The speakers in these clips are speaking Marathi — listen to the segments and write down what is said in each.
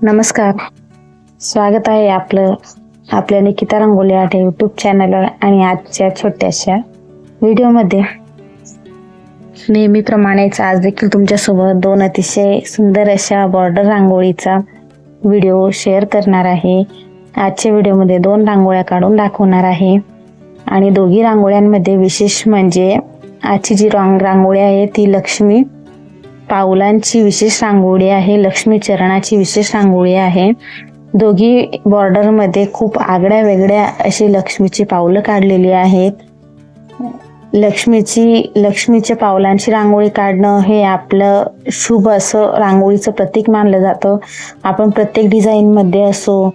नमस्कार, स्वागत आहे आपल्या निकिता रंगोली आर्ट यूट्यूब चॅनलवर. आणि आजच्या छोट्याशा व्हिडिओमध्ये नेहमीप्रमाणेच आज देखील तुमच्यासोबत दोन अतिशय सुंदर अशा बॉर्डर रांगोळीचा व्हिडिओ शेअर करणार आहे. आजच्या व्हिडिओमध्ये 2 रांगोळ्या काढून दाखवणार आहे आणि दोघी रांगोळ्यांमध्ये विशेष म्हणजे आजची जी रांगोळी आहे ती लक्ष्मी पाऊलांची विशेष रांगोळी आहे, लक्ष्मी चरणाची विशेश रांगोळी आहे. दोघी बॉर्डरमध्ये खूप आगळ्या वेगळ्या अशी लक्ष्मीची पावलं काढलेली आहेत. लक्ष्मीच्या पावलांची रांगोळी काढणं हे आपलं शुभ असं रांगोळीचं प्रतीक मानलं जातं. आपण प्रत्येक डिझाईनमध्ये असो,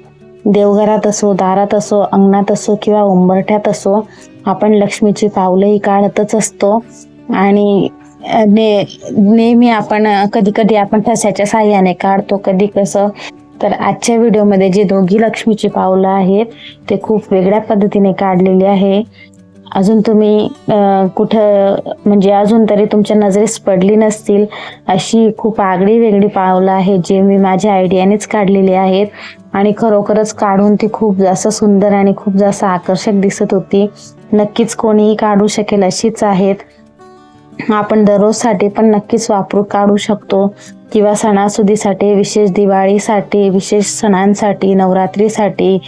देवघरात असो, दारात असो, अंगणात असो किंवा उंबरठ्यात असो, आपण लक्ष्मीची पावलंही काढतच असतो. आणि नेहमी आपण कधी आपण ठस्याच्या साह्याने काढतो, कधी कसं. तर आजच्या व्हिडिओमध्ये जे दोघी लक्ष्मीची पावलं आहेत ते खूप वेगळ्या पद्धतीने काढलेली आहे. अजून तुम्ही म्हणजे अजून तरी तुमच्या नजरेस पडली नसतील अशी खूप आगळी वेगळी पावलं आहेत जे मी माझ्या आयडियानेच काढलेली आहेत. आणि खरोखरच काढून ती खूप जास्त सुंदर आणि खूप जास्त आकर्षक दिसत होती. नक्कीच कोणीही काढू शकेल अशीच आहेत. आपण दररोजसाठी पण नक्कीच काढू शकतो किंवा सणासुदीसाठी, विशेष दिवाळीसाठी, विशेष सणांसाठी, नवरात्रीसाठी,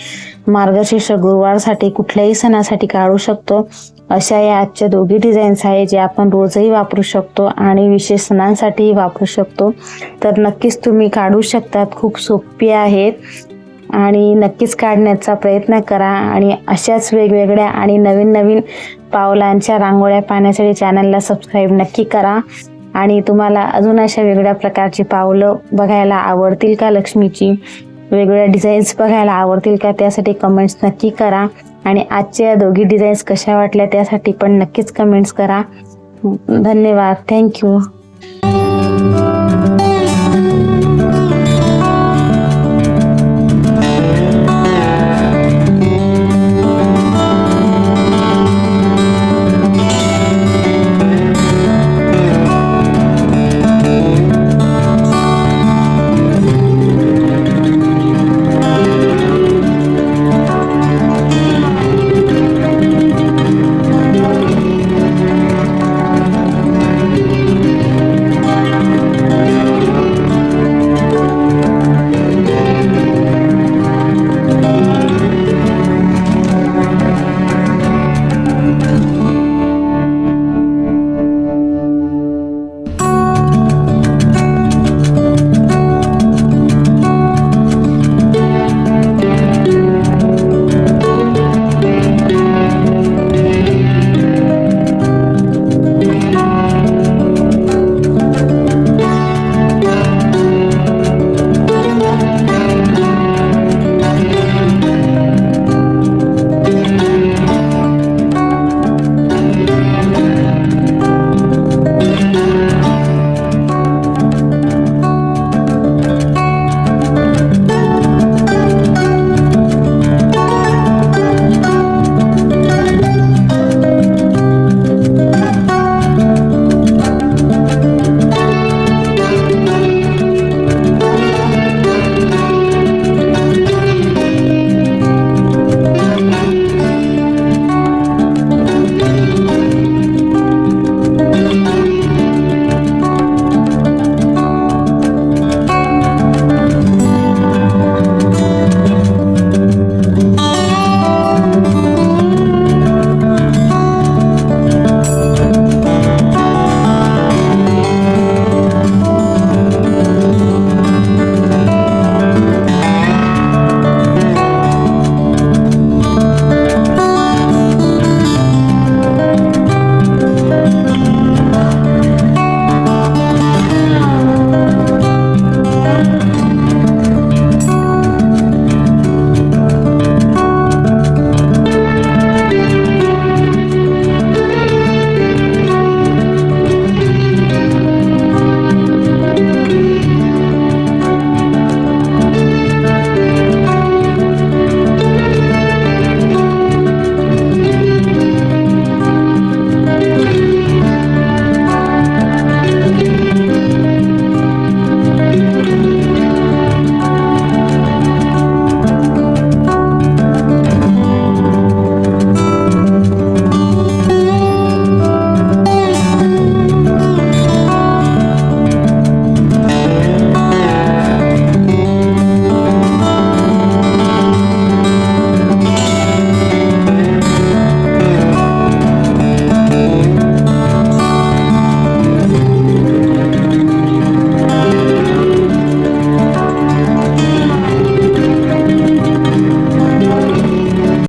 मार्गशीर्ष गुरुवारसाठी, कुठल्याही सणासाठी काढू शकतो. अशा या आजच्या दोघी डिझाईन्स आहे जे आपण रोजही वापरू शकतो आणि विशेष सणांसाठीही वापरू शकतो. तर नक्कीच तुम्ही काढू शकतात. खूप सोपी आहेत आणि नक्कीच काढण्याचा प्रयत्न करा. आणि अशाच वेगवेगळ्या आणि नवीन पावलांच्या रांगोळ्या पाहण्यासाठी चॅनलला सबस्क्राईब नक्की करा. आणि तुम्हाला अजून अशा वेगळ्या प्रकारची पावलं बघायला आवडतील का, लक्ष्मीची वेगवेगळ्या डिझाईन्स बघायला आवडतील का, त्यासाठी कमेंट्स नक्की करा. आणि आजच्या दोघी डिझाईन्स कशा वाटल्या त्यासाठी पण नक्कीच कमेंट्स करा. धन्यवाद. थँक्यू.